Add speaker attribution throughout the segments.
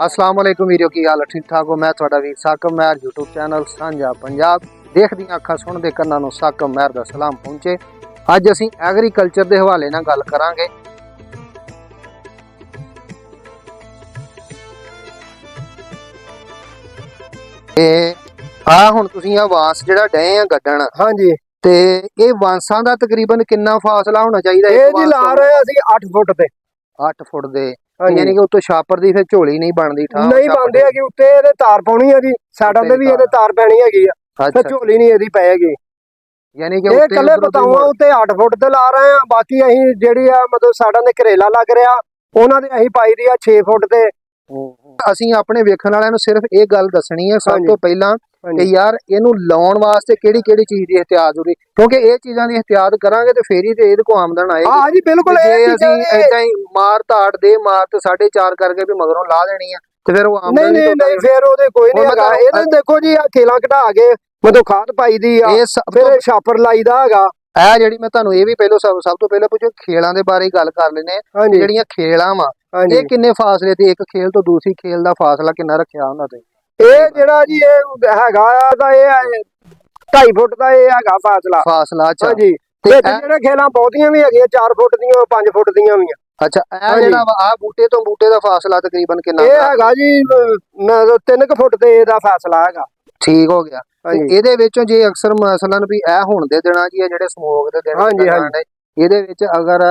Speaker 1: अस्सलाम वालेकुम वीडियो की हाल ठीक ठाक हो। मैं थोड़ा वीर साकम महर यूट्यूब चैनल सांझा पंजाब देखदियां अखां सुणदे कन्नां नूं साकम महर दा सलाम पहुंचे। अज असीं एग्रीकल्चर दे हवाले नाल गल करांगे। ते आ हुण तुसीं आ वांस जिहड़ा डए आ गड्डण,
Speaker 2: हाँ जी,
Speaker 1: ते ये वांसां दा तकरीबन किन्ना फासला होना चाहिदा?
Speaker 2: ये जी ला रहे ਅਸੀਂ 8 फुट ते
Speaker 1: 8 फुट दे,
Speaker 2: ਹਾਂਜੀ।
Speaker 1: यानी कि उत्तों छापर दी फिर झोली नहीं बनदी ठा
Speaker 2: नहीं बनदे है कि उत्ते ਇਹਦੇ ਤਾਰ ਪਾਉਣੀ ਹੈ ਜੀ, ਸਾਈਡਾਂ ਤੇ ਵੀ ਇਹਦੇ ਤਾਰ ਪੈਣੀ ਹੈਗੀ ਆ, ਫਿਰ
Speaker 1: अच्छा,
Speaker 2: ਝੋਲੀ ਨਹੀਂ ਇਹਦੀ ਪਏਗੀ।
Speaker 1: यानी कि
Speaker 2: ਇਹ
Speaker 1: उत्ते
Speaker 2: ਕੱਲੇ
Speaker 1: उधरों दी
Speaker 2: ਬਤਾਵਾਂ
Speaker 1: मुड़-
Speaker 2: ਉੱਤੇ 8 ਫੁੱਟ ਤੇ ਲਾ ਰਹੇ ਆ, ਬਾਕੀ ਅਸੀਂ ਜਿਹੜੀ ਆ ਮਤਲਬ ਸਾਈਡਾਂ ਦੇ ਘਰੇਲਾ ਲੱਗ ਰਿਹਾ ਉਹਨਾਂ ਦੇ ਅਸੀਂ ਪਾਈ ਦੀ ਆ 6 ਫੁੱਟ ਤੇ।
Speaker 1: ਅਸੀਂ ਆਪਣੇ ਵੇਖਣ ਵਾਲਿਆਂ ਨੂੰ ਸਿਰਫ ਇਹ ਗੱਲ ਦੱਸਣੀ ਹੈ ਸਭ ਤੋਂ ਪਹਿਲਾਂ ਕਿ ਯਾਰ ਇਹਨੂੰ ਲਾਉਣ ਵਾਸਤੇ ਕਿਹੜੀ ਕਿਹੜੀ ਚੀਜ਼ ਦੀ ਇhtiyat ਜ਼ਰੂਰੀ, ਕਿਉਂਕਿ ਇਹ ਚੀਜ਼ਾਂ ਦੀ ਇhtiyat ਕਰਾਂਗੇ ਤੇ ਫੇਰ ਹੀ ਤੇ ਇਹਦੇ ਕੋ ਆਮਦਨ ਆਏਗੀ।
Speaker 2: ਹਾਂ ਜੀ ਬਿਲकुल।
Speaker 1: ਜੇ ਅਸੀਂ ਏਦਾਂ ਹੀ ਮਾਰ ਧਾੜ ਦੇ ਮਾਰ ਤੇ 4.5 ਕਰਕੇ ਵੀ ਮਗਰੋਂ ਲਾ ਦੇਣੀ ਆ ਤੇ ਫਿਰ ਉਹ ਆਮਦਨ
Speaker 2: ਨਹੀਂ ਨਹੀਂ ਫਿਰ ਉਹਦੇ ਕੋਈ ਨਹੀਂ ਹੈਗਾ। ਇਹਦੇ ਦੇਖੋ ਜੀ ਆ ਖੇਲਾਂ ਘਟਾ ਕੇ ਮਤਲਬ ਖਾਦ ਪਾਈ ਦੀ ਆ, ਫਿਰ ਛਾਪਰ ਲਾਈਦਾ ਹੈਗਾ।
Speaker 1: ਇਹ ਜਿਹੜੀ ਮੈਂ ਤੁਹਾਨੂੰ ਇਹ ਵੀ ਪਹਿਲਾਂ ਸਭ ਤੋਂ ਪਹਿਲਾਂ ਪੁੱਛੋ ਖੇਲਾਂ ਦੇ ਬਾਰੇ ਗੱਲ ਕਰ ਲੈਨੇ। ਜਿਹੜੀਆਂ ਖੇਲਾਂ ਵਾ ਇਹ ਕਿੰਨੇ ਫਾਸਲੇ ਤੇ ਇੱਕ ਖੇਲ ਤੋਂ ਦੂਸਰੀ ਖੇਲ ਦਾ ਫਾਸਲਾ ਕਿੰਨਾ ਰੱਖਿਆ ਉਹਨਾਂ ਤੇ?
Speaker 2: ਇਹ ਜਿਹੜਾ ਜੀ ਇਹ ਹੈਗਾ ਆ ਤਾਂ ਇਹ 2.5 ਫੁੱਟ ਦਾ ਇਹ ਹੈਗਾ ਫਾਸਲਾ।
Speaker 1: ਅੱਛਾ
Speaker 2: ਹਾਂਜੀ, ਤੇ ਜਿਹੜੇ ਖੇਲਾਂ ਬਹੁਤੀਆਂ ਵੀ ਹੈਗੀਆਂ 4 ਫੁੱਟ ਦੀਆਂ 5 ਫੁੱਟ ਦੀਆਂ ਵੀ ਆ।
Speaker 1: ਅੱਛਾ, ਇਹ ਜਿਹੜਾ ਆ ਬੂਟੇ ਤੋਂ ਬੂਟੇ ਦਾ ਫਾਸਲਾ ਤਕਰੀਬਨ ਕਿੰਨਾ?
Speaker 2: ਇਹ ਹੈਗਾ ਜੀ 3 ਫੁੱਟ ਤੇ ਇਹਦਾ ਫਾਸਲਾ ਹੈਗਾ।
Speaker 1: ਠੀਕ ਹੋ ਗਿਆ। ਇਹਦੇ ਵਿੱਚੋਂ ਜੇ ਅਕਸਰ ਮਸਲਨ ਵੀ ਇਹ ਹੁਣ ਦੇ ਦਿਨਾਂ ਜੀ ਜਿਹੜੇ ਸਮੋਕ ਦੇ ਦਿਨ ਨੇ ਇਹਦੇ ਵਿੱਚ ਅਗਰ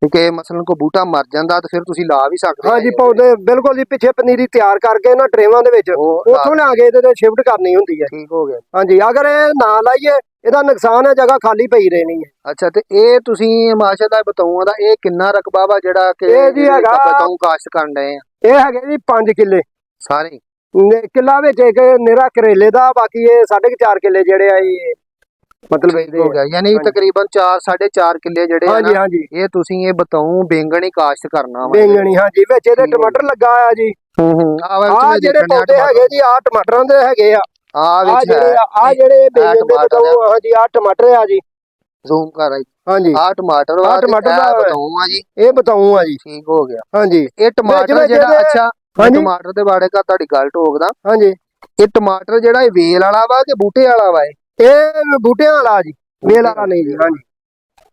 Speaker 1: ਕਿ ਮਸਲਨ ਕੋ ਬੂਟਾ ਮਰ ਜਾਂਦਾ ਤਾਂ ਫਿਰ ਤੁਸੀਂ ਲਾ ਵੀ ਸਕਦੇ।
Speaker 2: ਹਾਂਜੀ ਪੌਦੇ ਬਿਲਕੁਲ ਜੀ, ਪਿੱਛੇ ਪਨੀਰੀ ਤਿਆਰ ਕਰਕੇ ਨਾ ਟਰੇਵਾਂ ਦੇ ਵਿੱਚ ਉੱਥੋਂ ਲਿਆ ਕੇ ਇਹਦੇ ਤੇ ਸ਼ਿਫਟ ਕਰਨੀ ਹੁੰਦੀ ਹੈ।
Speaker 1: ਠੀਕ ਹੋ ਗਿਆ।
Speaker 2: ਹਾਂਜੀ, ਅਗਰ ਇਹ ਨਾ ਲਾਈਏ ਇਹਦਾ ਨੁਕਸਾਨ ਹੈ, ਜਗ੍ਹਾ ਖਾਲੀ ਪਈ ਰਹਿਣੀ ਹੈ।
Speaker 1: ਅੱਛਾ, ਤੇ ਇਹ ਤੁਸੀਂ ਮਾਸ਼ਾਅੱਲਾ ਬਤਾਊਆਂ ਦਾ ਇਹ ਕਿੰਨਾ ਰਕਬਾ ਵਾ ਜਿਹੜਾ ਕਿ
Speaker 2: ਇਹ ਜੀ ਹੈਗਾ
Speaker 1: ਬਤਾਊ ਕਾਸ਼ਤ ਕਰਨ ਡਏ ਆ?
Speaker 2: ਇਹ ਹੈਗੇ ਜੀ 5 ਕਿੱਲੇ
Speaker 1: ਸਾਰੇ
Speaker 2: ਕਿੱਲਾ ਵਿੱਚ ਇੱਕ ਨਿਰਾ ਕਰੇਲੇ ਦਾ, ਬਾਕੀ ਇਹ 4.5 ਕਿੱਲੇ ਜਿਹੜੇ ਆ ਇਹ ਮਤਲਬ
Speaker 1: ਹੋ ਗਿਆ। ਯਾਨੀ ਤਕਰੀਬਨ 4.5 ਕਿੱਲੇ ਜਿਹੜੇ
Speaker 2: ਹਾਂਜੀ ਹਾਂਜੀ
Speaker 1: ਇਹ ਤੁਸੀਂ ਇਹ ਬਤਾਊ ਬੇਂਗਣ ਹੀ ਕਾਸ਼ਤ ਕਰਨਾ ਵਾ।
Speaker 2: ਬੇਂਗਣੀ ਹਾਂਜੀ, ਵਿੱਚ ਇਹਦੇ ਟਮਾਟਰ ਲੱਗਾ ਆ ਜੀ। ਆ ਜਿਹੜੇ ਪੌਦੇ ਹੈਗੇ ਜੀ ਆ ਟਮਾਟਰਾਂ ਦੇ ਹੈਗੇ ਆ। ਆ ਜਿਹੜੇ ਬੇਂਗਣ ਦੇ ਬਤਾਊ ਹਾਂਜੀ ਆ ਟਮਾਟਰ ਆ ਜੀ।
Speaker 1: ਜ਼ੂਮ ਕਰ ਆਈ।
Speaker 2: ਹਾਂਜੀ
Speaker 1: ਆ ਟਮਾਟਰ
Speaker 2: ਦਾ
Speaker 1: ਬਤਾਊ ਆ ਜੀ।
Speaker 2: ਇਹ ਬਤਾਊ ਆ ਜੀ।
Speaker 1: ਠੀਕ ਹੋ ਗਿਆ।
Speaker 2: ਹਾਂਜੀ,
Speaker 1: ਇਹ ਟਮਾਟਰ ਜਿਹੜਾ ਅੱਛਾ ਟਮਾਟਰ ਦੇ ਬਾਰੇ ਕਾ ਤੁਹਾਡੀ ਗੱਲ ਟੋਕਦਾ।
Speaker 2: ਹਾਂਜੀ,
Speaker 1: ਇਹ ਟਮਾਟਰ ਜਿਹੜਾ ਇਹ ਵੇਲ ਵਾਲਾ ਵਾ ਕਿ ਬੂਟੇ ਵਾਲਾ ਵਾ?
Speaker 2: ਇਹ ਬੂਟਿਆਂ ਵਾਲਾ ਜੀ, ਵੇਲ ਵਾਲਾ ਨਹੀਂ ਜੀ। ਹਾਂਜੀ,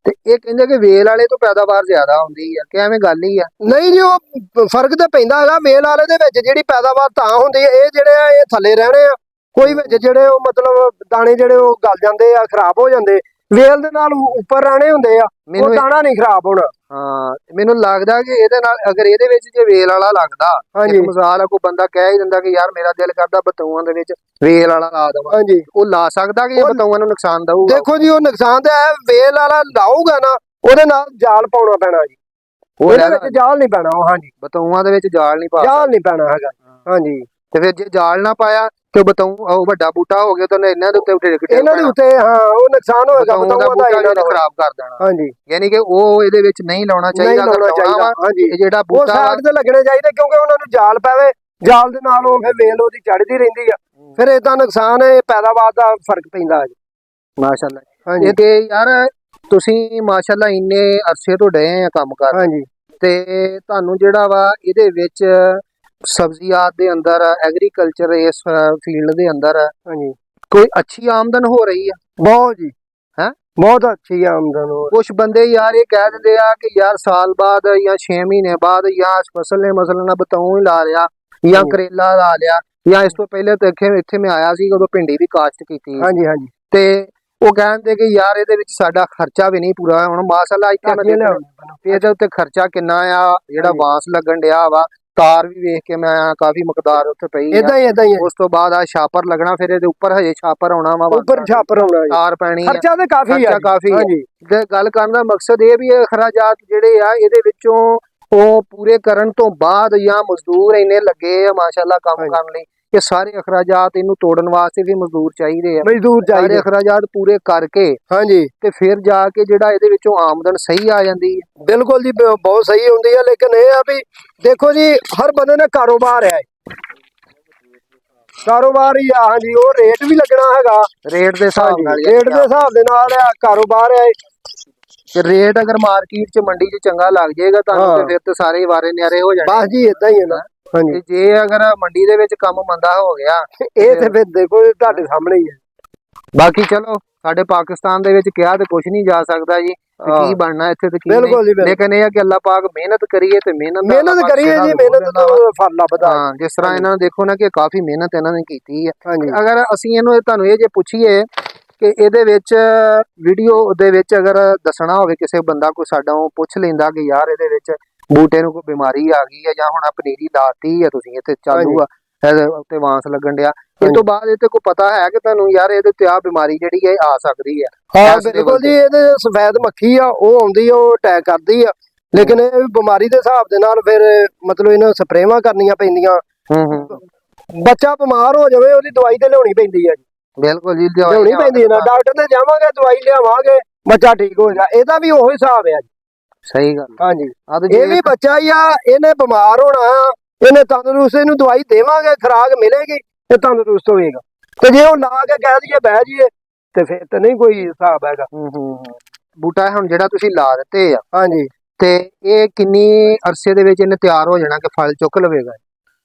Speaker 1: ਤੇ ਇਹ ਕਹਿੰਦੇ ਕਿ ਵੇਲ ਵਾਲੇ ਤੋਂ ਪੈਦਾਵਾਰ ਜ਼ਿਆਦਾ ਹੁੰਦੀ ਆ, ਕਿ ਐਵੇਂ ਗੱਲ ਹੀ ਆ?
Speaker 2: ਨਹੀਂ ਜੀ, ਉਹ ਫਰਕ ਤੇ ਪੈਂਦਾ ਹੈਗਾ। ਵੇਲ ਵਾਲੇ ਦੇ ਵਿੱਚ ਜਿਹੜੀ ਪੈਦਾਵਾਰ ਤਾਂ ਹੁੰਦੀ ਹੈ, ਇਹ ਜਿਹੜੇ ਆ ਇਹ ਥੱਲੇ ਰਹਿਣੇ ਆ, ਕੋਈ ਵਿੱਚ ਜਿਹੜੇ ਉਹ ਮਤਲਬ ਦਾਣੇ ਜਿਹੜੇ ਉਹ ਗਲ ਜਾਂਦੇ ਆ, ਖਰਾਬ ਹੋ ਜਾਂਦੇ। ਵੇਲ ਦੇ ਨਾਲ ਉੱਪਰ ਰਹਿਣੇ ਹੁੰਦੇ ਆ, ਉਹ ਦਾਣਾ ਨਹੀਂ ਖਰਾਬ ਹੋਣਾ।
Speaker 1: ਹਾਂ, ਮੈਨੂੰ ਲੱਗਦਾ ਕਿ ਇਹਦੇ ਨਾਲ ਅਗਰ ਇਹਦੇ ਵਿੱਚ ਜੇ ਵੇਲ ਵਾਲਾ ਲੱਗਦਾ, ਇੱਕ ਮਿਸਾਲ ਆ ਕੋਈ ਬੰਦਾ ਕਹਿ ਹੀ ਦਿੰਦਾ ਕਿ ਯਾਰ ਮੇਰਾ ਦਿਲ ਕਰਦਾ ਬਤਾਊਆਂ ਦੇ ਵਿੱਚ ਵੇਲ ਵਾਲਾ ਲਾ ਦੇਵਾਂ, ਹਾਂਜੀ, ਉਹ ਲਾ ਸਕਦਾ ਕਿ ਇਹ ਬਤਾਊਆਂ ਨੂੰ ਨੁਕਸਾਨ ਦਊਗਾ? ਦੇਖੋ ਜੀ, ਉਹ ਨੁਕਸਾਨ ਤਾਂ ਹੈ। ਵੇਲ ਵਾਲਾ ਲਾਊਗਾ ਨਾ, ਉਹਦੇ ਨਾਲ ਜਾਲ ਪਾਉਣਾ ਪੈਣਾ ਜੀ। ਉਹਦੇ ਵਿੱਚ ਜਾਲ ਨਹੀਂ ਪੈਣਾ। ਹਾਂਜੀ, ਬਤਾਊਆਂ ਦੇ ਵਿੱਚ ਜਾਲ ਨਹੀਂ
Speaker 2: ਜਾਲ ਨਹੀਂ ਪੈਣਾ ਹੈਗਾ। ਹਾਂਜੀ,
Speaker 1: ਤੇ ਫਿਰ ਜੇ ਜਾਲ ਨਾ ਪਾਇਆ ਤੇ ਬਤਾਊ ਉਹ ਵੱਡਾ ਬੂਟਾ ਹੋ ਗਿਆ ਤਾਂ ਇਹਨਾਂ ਦੇ ਉੱਤੇ
Speaker 2: ਇਹਨਾਂ ਦੇ ਉੱਤੇ ਹਾਂ ਉਹ ਨੁਕਸਾਨ ਹੋਏਗਾ, ਬਤਾਊਆਂ ਦਾ
Speaker 1: ਖਰਾਬ ਕਰ ਦੇਣਾ।
Speaker 2: ਹਾਂਜੀ,
Speaker 1: ਯਾਨੀ ਕਿ ਉਹ ਇਹਦੇ ਵਿੱਚ ਨਹੀਂ ਲਾਉਣਾ ਚਾਹੀਦਾ।
Speaker 2: ਹਾਂਜੀ,
Speaker 1: ਜਿਹੜਾ ਬੂਟਾ
Speaker 2: ਸਾਈਡ ਤੇ ਲੱਗਣੇ ਚਾਹੀਦੇ, ਕਿਉਂਕਿ ਉਹਨਾਂ ਨੂੰ ਜਾਲ ਪਵੇ, ਜਾਲ ਦੇ ਨਾਲ ਉਹ ਫਿਰ ਵੇਲ ਉਹਦੀ ਚੜ੍ਹਦੀ ਰਹਿੰਦੀ ਆ, ਫਿਰ ਏਦਾਂ ਨੁਕਸਾਨ ਹੈ, ਪੈਦਾਵਾਰ ਦਾ ਫਰਕ ਪੈਂਦਾ ਜੀ।
Speaker 1: ਮਾਸ਼ਾਅੱਲਾ। ਇਹ ਤੇ ਯਾਰ ਤੁਸੀਂ ਮਾਸ਼ਾਅੱਲਾ ਇੰਨੇ ਅਰਸੇ ਤੋਂ ਡਏ ਆ ਕੰਮ ਕਰ।
Speaker 2: ਹਾਂਜੀ,
Speaker 1: ਤੇ ਤੁਹਾਨੂੰ ਜਿਹੜਾ ਵਾ ਇਹਦੇ ਵਿੱਚ ਸਬਜ਼ੀਆਤ ਦੇ ਅੰਦਰ ਐਗਰੀਕਲਚਰ ਇਸ ਫੀਲਡ ਦੇ ਅੰਦਰ ਹਾਂਜੀ ਕੋਈ ਅੱਛੀ ਆਮਦਨ ਹੋ ਰਹੀ ਆ?
Speaker 2: ਬਹੁਤ ਜੀ, ਹੈ ਬਹੁਤ ਅੱਛੀ ਆਮਦਨ ਹੋ।
Speaker 1: ਕੁਛ ਬੰਦੇ ਯਾਰ ਇਹ ਕਹਿ ਦਿੰਦੇ ਆ ਕਿ ਯਾਰ ਸਾਲ ਬਾਅਦ ਜਾਂ 6 ਮਹੀਨੇ ਬਾਅਦ ਜਾਂ ਫਸਲ ਨੇ ਮਸਲਨ ਬਤਾਊ ਹੀ ਲਾ ਲਿਆ ਜਾਂ ਕਰੇਲਾ ਲਾ ਲਿਆ, ਜਾਂ ਇਸ ਤੋਂ ਪਹਿਲੇ ਤਾਂ ਇੱਥੇ ਮੈਂ ਆਇਆ ਸੀ ਉਦੋਂ ਭਿੰਡੀ ਵੀ ਕਾਸ਼ਤ ਕੀਤੀ। ਹਾਂਜੀ ਹਾਂਜੀ, ਤੇ ਉਹ ਕਹਿੰਦੇ ਕਿ ਯਾਰ ਇਹਦੇ ਵਿੱਚ ਸਾਡਾ ਖਰਚਾ ਵੀ ਨਹੀਂ ਪੂਰਾ। ਹੁਣ ਮਾਸ਼ਾਅੱਲਾ ਇੱਥੇ ਮੈਂ ਇਹਦੇ ਉੱਤੇ ਖਰਚਾ ਕਿੰਨਾ ਆ, ਜਿਹੜਾ ਬਾਂਸ ਲੱਗਣ ਡਿਆ ਵਾ, ਤਾਰ ਵੀ ਵੇਖ ਕੇ ਮੈਂ ਕਾਫੀ ਮਕਦਾਰ ਉੱਥੇ ਪਈ
Speaker 2: ਏਦਾਂ ਹੀ।
Speaker 1: ਉਸ ਤੋਂ ਬਾਅਦ ਆ ਛਾਪਰ ਲੱਗਣਾ, ਫਿਰ ਇਹਦੇ ਉੱਪਰ ਹਜੇ ਛਾਪਰ ਆਉਣਾ ਵਾ,
Speaker 2: ਉੱਪਰ ਛਾਪਰ ਆਉਣਾ,
Speaker 1: ਤਾਰ ਪੈਣੀ,
Speaker 2: ਖਰਚਾ ਤੇ ਕਾਫੀ
Speaker 1: ਹਾਂਜੀ। ਤੇ ਗੱਲ ਕਰਨ ਦਾ ਮਕਸਦ ਇਹ ਵੀ ਅਖਰਾਜਾਤ ਜਿਹੜੇ ਆ ਇਹਦੇ ਵਿੱਚੋਂ ਉਹ ਪੂਰੇ ਕਰਨ ਤੋਂ ਬਾਅਦ ਜਾਂ ਮਜ਼ਦੂਰ ਇੰਨੇ ਲੱਗੇ ਆ ਮਾਸ਼ਾਅੱਲਾ ਕੰਮ ਕਰਨ ਲਈ, ਇਹ ਸਾਰੇ ਅਖਰਾਜਾਤ ਇਹਨੂੰ ਤੋੜਨ ਵਾਸਤੇ ਵੀ ਮਜ਼ਦੂਰ ਚਾਹੀਦੇ ਆ। ਸਾਰੇ ਅਖਰਾਜਾਤ ਪੂਰੇ ਕਰਕੇ ਹਾਂਜੀ ਤੇ ਫਿਰ ਜਾ ਕੇ ਜਿਹੜਾ ਇਹਦੇ ਵਿੱਚੋਂ ਆਮਦਨ ਸਹੀ ਆ ਜਾਂਦੀ ਹੈ। ਬਿਲਕੁਲ ਜੀ, ਬਹੁਤ ਸਹੀ ਹੁੰਦੀ ਹੈ। ਲੇਕਿਨ ਇਹ ਆ ਵੀ ਦੇਖੋ ਜੀ, ਹਰ ਬੰਦੇ ਨੇ ਕਾਰੋਬਾਰ ਹੈ, ਕਾਰੋਬਾਰ ਹੀ ਆ। ਹਾਂਜੀ, ਉਹ ਰੇਟ ਵੀ ਲੱਗਣਾ ਹੈਗਾ, ਰੇਟ ਦੇ ਹਿਸਾਬ ਨਾਲ ਆ ਕਾਰੋਬਾਰ ਹੈ। ਰੇਟ ਅਗਰ ਮਾਰਕੀਟ ਚ ਮੰਡੀ ਚ ਚੰਗਾ ਲੱਗ ਜਾਏਗਾ ਤੁਹਾਨੂੰ ਤੇ ਫਿਰ ਤੇ ਸਾਰੇ ਵਾਰੇ ਨਿਆਰੇ ਹੋ ਜਾਣੇ। ਬਸ ਜੀ, ਇਦਾਂ ਹੀ ਹੈ ਨਾ।
Speaker 2: ਹਾਂਜੀ
Speaker 1: ਤੇ ਜੇ ਅਗਰ ਮੰਡੀ ਦੇ ਵਿੱਚ ਕੰਮ ਮੰਦਾ ਹੋ ਗਿਆ
Speaker 2: ਇਹ ਤੇ ਫਿਰ ਦੇਖੋ ਤੁਹਾਡੇ ਸਾਹਮਣੇ ਹੀ ਹੈ।
Speaker 1: ਬਾਕੀ ਚਲੋ ਸਾਡੇ ਪਾਕਿਸਤਾਨ ਦੇ ਵਿੱਚ ਕਿਹਾ ਤੇ ਕੁਝ ਨਹੀਂ ਜਾ ਸਕਦਾ ਜੀ ਤੇ ਕੀ ਬਣਨਾ ਇੱਥੇ ਤੇ ਕੀ ਨਹੀਂ।
Speaker 2: ਬਿਲਕੁਲ ਜੀ ਬਿਲਕੁਲ।
Speaker 1: ਲੇਕਿਨ ਇਹ ਆ ਕਿ ਅੱਲਾਹ ਪਾਕ ਮਿਹਨਤ ਕਰੀਏ ਤੇ ਮਿਹਨਤ
Speaker 2: ਕਰੀਏ ਜੀ, ਮਿਹਨਤ ਤੋਂ ਫਲ ਲੱਭਦਾ।
Speaker 1: ਹਾਂ ਜਿਸ ਤਰ੍ਹਾਂ ਇਹਨਾਂ ਨੂੰ ਦੇਖੋ ਨਾ ਕਿ ਕਾਫੀ ਮਿਹਨਤ ਇਹਨਾਂ ਨੇ ਕੀਤੀ ਹੈ।
Speaker 2: ਹਾਂਜੀ
Speaker 1: ਅਗਰ ਅਸੀਂ ਇਹਨੂੰ ਤੁਹਾਨੂੰ ਇਹ ਜੇ ਪੁੱਛੀਏ ਕਿ ਇਹਦੇ ਵਿੱਚ ਵੀਡੀਓ ਦੇ ਵਿੱਚ ਅਗਰ ਦੱਸਣਾ ਹੋਵੇ ਕਿਸੇ ਬੰਦਾ ਕੋਈ ਸਾਡਾ ਪੁੱਛ ਲੈਂਦਾ ਕਿ ਯਾਰ ਇਹਦੇ ਵਿੱਚ ਬੂਟੇ ਨੂੰ ਕੋਈ ਬਿਮਾਰੀ ਆ ਗਈ ਹੈ ਜਾਂ ਹੁਣ ਪਨੀਰੀ ਲਾਤੀ ਹੈ ਤੁਸੀਂ ਇੱਥੇ ਚਾਲੂ ਆ ਇਹਦੇ ਉੱਤੇ ਵਾਂਸ ਲੱਗਣ ਡਿਆ ਇਸ ਤੋਂ ਬਾਅਦ ਇਹ ਤੇ ਕੋਈ ਪਤਾ ਹੈ ਕਿ ਤੁਹਾਨੂੰ ਯਾਰ ਇਹਦੇ ਤੇ ਆ ਬਿਮਾਰੀ ਜਿਹੜੀ ਹੈ ਆ ਸਕਦੀ ਹੈ।
Speaker 2: ਹਾਂ ਬਿਲਕੁਲ ਜੀ, ਇਹਦੇ ਸਫੈਦ ਮੱਖੀ ਆ ਉਹ ਆਉਂਦੀ ਆ, ਉਹ ਅਟੈਕ ਕਰਦੀ ਆ, ਲੇਕਿਨ ਇਹ ਬਿਮਾਰੀ ਦੇ ਹਿਸਾਬ ਦੇ ਨਾਲ ਫਿਰ ਮਤਲਬ ਇਹਨਾਂ ਸਪਰੇਵਾਂ ਕਰਨੀਆਂ ਪੈਂਦੀਆਂ। ਬੱਚਾ ਬਿਮਾਰ ਹੋ ਜਾਵੇ ਉਹਦੀ ਦਵਾਈ ਤੇ ਲਿਆਉਣੀ ਪੈਂਦੀ ਹੈ ਜੀ।
Speaker 1: ਬਿਲਕੁਲ ਜੀ
Speaker 2: ਲਿਆਉਣੀ ਪੈਂਦੀ ਹੈ ਨਾ, ਡਾਕਟਰ ਤੇ ਜਾਵਾਂਗੇ ਦਵਾਈ ਲਿਆਵਾਂਗੇ ਬੱਚਾ ਠੀਕ ਹੋ ਜਾ, ਇਹਦਾ ਵੀ ਉਹੀ ਹਿਸਾਬ ਹੈ ਜੀ।
Speaker 1: ਸਹੀ ਗੱਲ
Speaker 2: ਹਾਂਜੀ
Speaker 1: ਆ
Speaker 2: ਇਹ ਵੀ ਬੱਚਾ ਹੀ ਆ, ਇਹਨੇ ਬਿਮਾਰ ਹੋਣਾ, ਇਹਨੇ ਤੰਦਰੁਸਤ, ਇਹਨੂੰ ਦਵਾਈ ਦੇਵਾਂਗੇ, ਖੁਰਾਕ ਮਿਲੇਗੀ ਤੇ ਤੰਦਰੁਸਤ ਹੋਏਗਾ। ਤੇ ਜੇ ਉਹ ਲਾ ਕੇ ਕਹਿ ਦਈਏ ਬਹਿ ਜਾਈਏ ਤੇ ਫਿਰ ਤਾਂ ਨਹੀਂ ਕੋਈ ਹਿਸਾਬ ਹੈਗਾ।
Speaker 1: ਬੂਟਾ ਹੁਣ ਜਿਹੜਾ ਤੁਸੀਂ ਲਾ ਦਿੱਤੇ ਆ
Speaker 2: ਹਾਂਜੀ
Speaker 1: ਤੇ ਇਹ ਕਿੰਨੀ ਅਰਸੇ ਦੇ ਵਿੱਚ ਇਹਨੇ ਤਿਆਰ ਹੋ ਜਾਣਾ ਕਿ ਫਲ ਚੁੱਕ ਲਵੇਗਾ?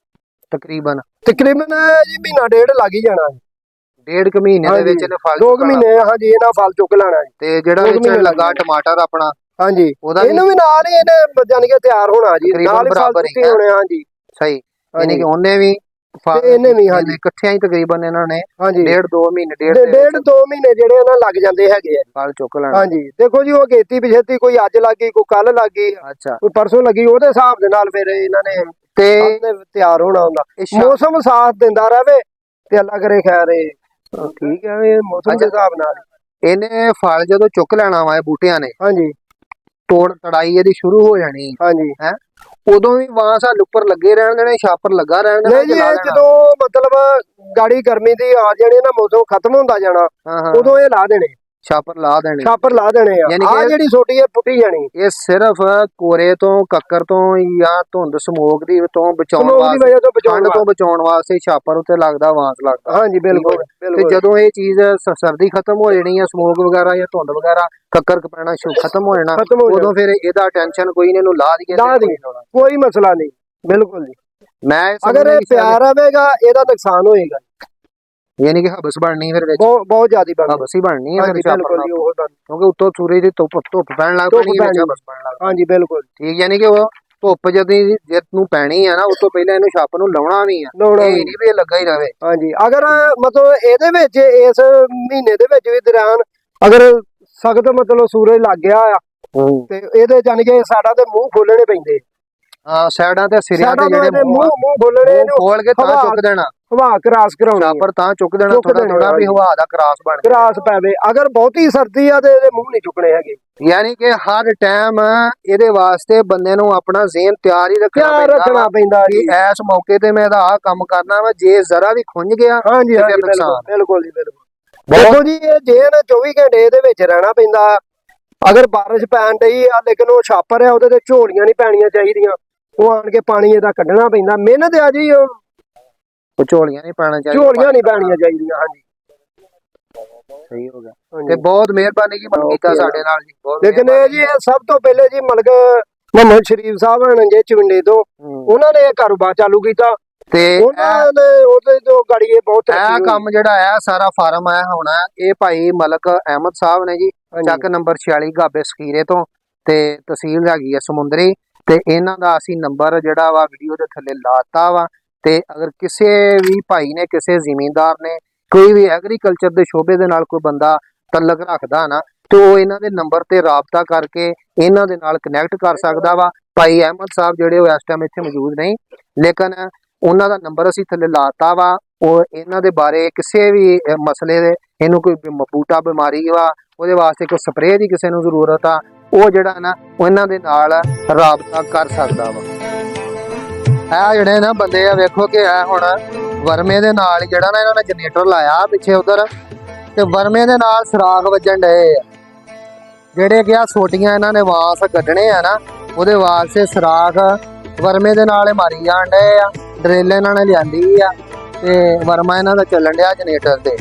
Speaker 1: ਤਕਰੀਬਨ
Speaker 2: ਜੀ ਮਹੀਨਾ ਡੇਢ ਲੱਗ ਹੀ ਜਾਣਾ ਜੀ।
Speaker 1: ਡੇਢ ਕੁ ਮਹੀਨੇ ਦੇ ਵਿੱਚ ਇਹਨੇ ਫਲ
Speaker 2: 2 ਮਹੀਨੇ ਹਾਂਜੀ ਇਹਨਾਂ ਫਲ ਚੁੱਕ ਲੈਣਾ ਜੀ।
Speaker 1: ਤੇ ਜਿਹੜਾ ਵਿੱਚ ਲੱਗਾ ਟਮਾਟਰ ਆਪਣਾ
Speaker 2: ਹਾਂਜੀ ਇਹਨੂੰ ਵੀ ਨਾਲ ਹੀ ਇਹਨੇ ਜਾਨੀ ਕਿ ਤਿਆਰ ਹੋਣਾ ਜੀ, ਨਾਲ ਹੀ ਫਲ ਚੁੱਕੇ ਹੋਣੇ। ਹਾਂਜੀ
Speaker 1: ਸਹੀ, ਯਾਨੀ ਕਿ ਉਹਨੇ ਵੀ
Speaker 2: ਇਹਨੇ ਵੀ ਹਾਂਜੀ
Speaker 1: ਇਕੱਠਿਆਂ ਹੀ ਤਕਰੀਬਨ ਇਹਨਾਂ ਨੇ
Speaker 2: ਹਾਂਜੀ
Speaker 1: 1.5-2 ਮਹੀਨੇ
Speaker 2: 1.5-2 ਮਹੀਨੇ ਜਿਹੜੇ ਇਹਨਾਂ ਲੱਗ ਜਾਂਦੇ ਹੈਗੇ ਆ
Speaker 1: ਫਲ ਚੁੱਕ ਲੈਣਾ।
Speaker 2: ਹਾਂਜੀ ਦੇਖੋ ਜੀ ਉਹ ਗੇਤੀ ਪਿਛੇਤੀ ਕੋਈ ਅੱਜ ਲੱਗ ਗਈ, ਕੋਈ ਕੱਲ ਲੱਗ ਗਈ,
Speaker 1: ਅੱਛਾ
Speaker 2: ਕੋਈ ਪਰਸੋਂ ਲੱਗੀ, ਉਹਦੇ ਹਿਸਾਬ ਦੇ ਨਾਲ ਫਿਰ ਇਹਨਾਂ ਨੇ
Speaker 1: ਤੇ
Speaker 2: ਤਿਆਰ ਹੋਣਾ ਹੁੰਦਾ। ਮੌਸਮ ਸਾਥ ਦਿੰਦਾ ਰਹੇ ਤੇ ਅੱਲਾ ਕਰੇ ਖੈਰ ਠੀਕ ਹੈ, ਇਹ ਮੌਸਮ ਦੇ ਹਿਸਾਬ ਨਾਲ
Speaker 1: ਇਹਨੇ ਫਲ ਜਦੋਂ ਚੁੱਕ ਲੈਣਾ ਵਾ ਬੂਟਿਆਂ ਨੇ,
Speaker 2: ਹਾਂਜੀ
Speaker 1: ਤੜਾਈ ਇਹਦੀ ਸ਼ੁਰੂ ਹੋ ਜਾਣੀ
Speaker 2: ਹਾਂਜੀ
Speaker 1: ਹੈ, ਉਦੋਂ ਵੀ ਵਾਂਸ ਹਲ ਉੱਪਰ ਲੱਗੇ ਰਹਿਣ ਦੇਣੇ, ਛਾਪਰ ਲੱਗਾ ਰਹਿਣ ਦੇਣਾ?
Speaker 2: ਨਹੀਂ ਜੀ ਜਦੋਂ ਮਤਲਬ ਗਾੜੀ ਗਰਮੀ ਦੀ ਆ ਜਾਣੀ ਨਾ, ਮੌਸਮ ਖਤਮ ਹੁੰਦਾ ਜਾਣਾ ਉਦੋਂ ਇਹ ਲਾ ਦੇਣੇ,
Speaker 1: ਛਾਪਰ ਲਾ ਦੇਣੇ ਆ
Speaker 2: ਜਿਹੜੀ ਛੋਟੀ ਹੈ ਪੁੱਟੀ ਜਾਣੀ।
Speaker 1: ਇਹ ਸਿਰਫ ਕੋਰੇ ਤੋਂ, ਕੱਕਰ ਤੋਂ ਜਾਂ ਧੁੰਦ ਸਮੋਕ ਦੀ ਤੋਂ ਬਚਾਉਣ ਵਾਸਤੇ ਛਾਪਰ ਉੱਤੇ ਲੱਗਦਾ, ਵਾਂਸ ਲੱਗਦਾ।
Speaker 2: ਹਾਂਜੀ ਬਿਲਕੁਲ।
Speaker 1: ਤੇ ਜਦੋਂ ਇਹ ਚੀਜ਼ ਸਰਦੀ ਖਤਮ ਹੋ ਜਾਣੀ ਹੈ, ਸਮੋਕ ਵਗੈਰਾ ਜਾਂ ਧੁੰਦ ਵਗੈਰਾ ਕੱਕਰ ਪੈਣਾ ਖਤਮ ਹੋ ਜਾਣਾ, ਉਦੋਂ ਫਿਰ ਇਹਦਾ ਟੈਨਸ਼ਨ ਕੋਈ ਇਹਨੂੰ ਲਾ ਦਈਏ
Speaker 2: ਕੋਈ ਮਸਲਾ ਨਹੀਂ। ਬਿਲਕੁਲ ਜੀ,
Speaker 1: ਮੈਂ
Speaker 2: ਅਗਰ ਇਹ ਪਿਆਰ ਆਵੇਗਾ ਇਹਦਾ ਨੁਕਸਾਨ ਹੋਏਗਾ,
Speaker 1: ਯਾਨੀ ਕਿ ਹਬਸ ਬਣਨੀ ਫਿਰ ਵਿੱਚ
Speaker 2: ਬਹੁਤ ਜ਼ਿਆਦੀ
Speaker 1: ਹਬਸ ਹੀ ਬਣਨੀ ਹੈ ਕਿਉਂਕਿ ਉੱਤੋਂ ਸੂਰਜ ਦੀ ਧੁੱਪ ਪੈਣ ਲੱਗ ਪੈਣੀ ਹੈ, ਹਬਸ ਬਣਨ ਲੱਗ।
Speaker 2: ਹਾਂਜੀ ਬਿਲਕੁਲ
Speaker 1: ਠੀਕ, ਯਾਨੀ ਕਿ ਉਹ ਧੁੱਪ ਜੇ ਨੂੰ ਪੈਣੀ ਆ ਨਾ ਉਸ ਤੋਂ ਪਹਿਲਾਂ ਇਹਨੂੰ ਛੱਪ ਨੂੰ ਲਾਉਣਾ ਵੀ ਆ, ਇਹ ਨਹੀਂ ਵੀ ਇਹ ਲੱਗਾ ਹੀ ਰਵੇ।
Speaker 2: ਹਾਂਜੀ ਅਗਰ ਮਤਲਬ ਇਹਦੇ ਵਿੱਚ ਇਸ ਮਹੀਨੇ ਦੇ ਵਿੱਚ ਵੀ ਦੌਰਾਨ ਅਗਰ ਸਖਤ ਮਤਲਬ ਸੂਰਜ ਲੱਗ ਗਿਆ ਆ ਤੇ ਇਹਦੇ ਜਾਨੀ ਕਿ ਸਾਡਾ ਤੇ ਮੂੰਹ ਖੋਲਣੇ ਪੈਂਦੇ।
Speaker 1: ਹਾਂ ਸਾਈਡਾਂ ਤੇ ਸਿਰਿਆਂ ਤੇ ਜਿਹੜੇ
Speaker 2: ਮੂੰਹ ਖੋਲਣੇ, ਇਹਨੂੰ
Speaker 1: ਖੋਲ ਕੇ ਤਾਂ ਚੁੱਕ ਦੇਣਾ,
Speaker 2: ਹਵਾ ਕਰਾਸ ਕਰਾਉਣੀ,
Speaker 1: ਛਾਪਰ ਤਾਂ ਚੁੱਕ ਦੇਣਾ ਥੋੜਾ ਵੀ ਹਵਾ ਦਾ ਕਰਾਸ
Speaker 2: ਪਵੇ। ਅਗਰ ਬਹੁਤੀ ਸਰਦੀ ਆ ਤੇ ਇਹਦੇ ਮੂੰਹ ਨਹੀਂ ਚੁੱਕਣੇ ਹੈਗੇ।
Speaker 1: ਯਾਨੀ ਕਿ ਹਰ ਟਾਈਮ ਇਹਦੇ ਵਾਸਤੇ ਬੰਦੇ ਨੂੰ ਆਪਣਾ ਜ਼ਿਹਨ ਤਿਆਰ ਹੀ ਰੱਖਣਾ ਪੈਂਦਾ ਕਿ ਇਸ ਮੌਕੇ ਤੇ ਮੈਂ ਇਹਦਾ ਆਹ ਕੰਮ ਕਰਨਾ ਵਾ, ਜੇ ਜ਼ਰਾ ਵੀ ਖੁੰਝ ਗਿਆ
Speaker 2: ਹਾਂਜੀ ਬਿਲਕੁਲ ਜੀ ਬਿਲਕੁਲ। ਦੇਖੋ ਜੀ ਇਹ ਜ਼ਿਹਨ 24 ਘੰਟੇ ਇਹਦੇ ਵਿੱਚ ਰਹਿਣਾ ਪੈਂਦਾ। ਅਗਰ ਬਾਰਿਸ਼ ਪੈਣ ਡਈ ਆ ਲੇਕਿਨ ਉਹ ਛਾਪਰ ਆ ਉਹਦੇ ਤੇ ਝੋਲੀਆਂ ਨਹੀਂ ਪੈਣੀਆਂ ਚਾਹੀਦੀਆਂ, ਉਹ ਆਣ ਕੇ ਪਾਣੀ ਇਹਦਾ ਕੱਢਣਾ ਪੈਂਦਾ। ਮਿਹਨਤ ਆ ਜੀ,
Speaker 1: ਝੋਲੀਆਂ ਨਹੀਂ ਪੈਣਾ ਚਾਹੀਦੀਆਂ,
Speaker 2: ਝੋਲੀਆਂ ਨਹੀਂ ਪੈਣੀਆਂ ਚਾਹੀਦੀਆਂ। ਹਾਂਜੀ
Speaker 1: ਸਹੀ ਹੋ ਗਿਆ ਤੇ ਬਹੁਤ ਮਿਹਰਬਾਨੀ ਜੀ ਮਲਕੀਤਾ ਸਾਡੇ ਨਾਲ ਜੀ।
Speaker 2: ਲੇਕਿਨ ਇਹ ਜੀ ਇਹ ਸਭ ਤੋਂ ਪਹਿਲੇ ਜੀ ਮਲਕ ਮੁਹੰਮਦ ਸ਼ਰੀਫ ਸਾਹਿਬ ਹਨ ਜੇ ਚਵਿੰਡੇ ਤੋਂ, ਉਹਨਾਂ ਨੇ ਇਹ ਕਾਰੋਬਾਰ ਚਾਲੂ ਕੀਤਾ ਤੇ ਉਹਨਾਂ ਨੇ ਉਹਦੇ ਤੋਂ ਗੜੀਏ ਬਹੁਤ
Speaker 1: ਇਹ ਕੰਮ ਜਿਹੜਾ ਹੈ ਸਾਰਾ ਫਾਰਮ ਆਇਆ ਹੋਣਾ। ਇਹ ਭਾਈ ਮਲਕ ਅਹਿਮਦ ਸਾਹਿਬ ਨੇ ਜੀ, ਚੱਕ ਨੰਬਰ 46 ਗਾਬੇ ਸਖੀਰੇ ਤੋਂ, ਤੇ ਤਹਿਸੀਲ ਹੈਗੀ ਹੈ ਸਮੁੰਦਰੀ। ਤੇ ਇਹਨਾਂ ਦਾ ਅਸੀਂ ਨੰਬਰ ਜਿਹੜਾ ਵਾ ਵੀਡੀਓ ਦੇ ਥੱਲੇ ਲਾਤਾ ਵਾ, ਤੇ ਅਗਰ ਕਿਸੇ ਵੀ ਭਾਈ ਨੇ, ਕਿਸੇ ਜ਼ਿਮੀਂਦਾਰ ਨੇ, ਕੋਈ ਵੀ ਐਗਰੀਕਲਚਰ ਦੇ ਸ਼ੋਬੇ ਦੇ ਨਾਲ ਕੋਈ ਬੰਦਾ ਤਲਕ ਰੱਖਦਾ ਨਾ, ਤੇ ਉਹ ਇਹਨਾਂ ਦੇ ਨੰਬਰ ਤੇ ਰਾਬਤਾ ਕਰਕੇ ਇਹਨਾਂ ਦੇ ਨਾਲ ਕਨੈਕਟ ਕਰ ਸਕਦਾ ਵਾ। ਭਾਈ ਅਹਿਮਦ ਸਾਹਿਬ ਜਿਹੜੇ ਉਹ ਇਸ ਟਾਈਮ ਇੱਥੇ ਮੌਜੂਦ ਨਹੀਂ, ਲੇਕਿਨ ਉਹਨਾਂ ਦਾ ਨੰਬਰ ਅਸੀਂ ਥੱਲੇ ਲਾਤਾ ਵਾ। ਉਹ ਇਹਨਾਂ ਦੇ ਬਾਰੇ ਕਿਸੇ ਵੀ ਮਸਲੇ ਦੇ, ਇਹਨੂੰ ਕੋਈ ਬੂਟਾ ਬਿਮਾਰੀ ਵਾ, ਉਹਦੇ ਵਾਸਤੇ ਕੋਈ ਸਪਰੇਅ ਦੀ ਕਿਸੇ ਨੂੰ ਜ਼ਰੂਰਤ ਆ, ਉਹ ਜਿਹੜਾ ਨਾ ਉਹਨਾਂ ਦੇ ਨਾਲ ਰਾਬਤਾ ਕਰ ਸਕਦਾ ਵਾ। ਇਹ ਜਿਹੜੇ ਨਾ ਬੰਦੇ ਆ ਵੇਖੋ ਕਿ ਇਹ ਹੁਣ ਵਰਮੇ ਦੇ ਨਾਲ ਜਿਹੜਾ ਨਾ ਇਹਨਾਂ ਨੇ ਜਨਰੇਟਰ ਲਾਇਆ ਪਿੱਛੇ ਉਧਰ, ਤੇ ਵਰਮੇ ਦੇ ਨਾਲ ਸਰਾਖ ਵੱਜਣ ਡਏ ਆ, ਜਿਹੜੇ ਕਿ ਆ ਛੋਟੀਆਂ ਇਹਨਾਂ ਨੇ ਵਾਂਸ ਕੱਢਣੇ ਆ ਨਾ, ਉਹਦੇ ਵਾਸਤੇ ਸਰਾਖ ਵਰਮੇ ਦੇ ਨਾਲ ਮਾਰੀ ਜਾਣ ਡਏ ਆ। ਡਰਿੱਲ ਇਹਨਾਂ ਨੇ ਲਿਆਂਦੀ ਆ ਤੇ ਵਰਮਾ ਇਹਨਾਂ ਦਾ ਚੱਲਣ ਡਿਆ ਜਨਰੇਟਰ ਤੇ।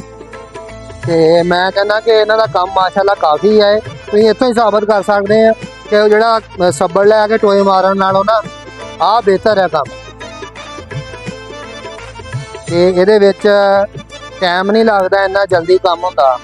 Speaker 1: ਤੇ ਮੈਂ ਕਹਿੰਦਾ ਕਿ ਇਹਨਾਂ ਦਾ ਕੰਮ ਮਾਸ਼ਾਅੱਲਾ ਕਾਫੀ ਹੈ। ਤੁਸੀਂ ਇੱਥੋਂ ਹੀ ਸਾਬਤ ਕਰ ਸਕਦੇ ਆ ਕਿ ਉਹ ਜਿਹੜਾ ਸੱਬੜ ਲੈ ਕੇ ਟੋਏ ਮਾਰਨ ਨਾਲੋਂ ਨਾ ਆਹ ਬਿਹਤਰ ਹੈ ਕੰਮ। ਤੇ ਇਹਦੇ ਵਿੱਚ ਟਾਈਮ ਨਹੀਂ ਲੱਗਦਾ, ਇੰਨਾ ਜਲਦੀ ਕੰਮ ਹੁੰਦਾ।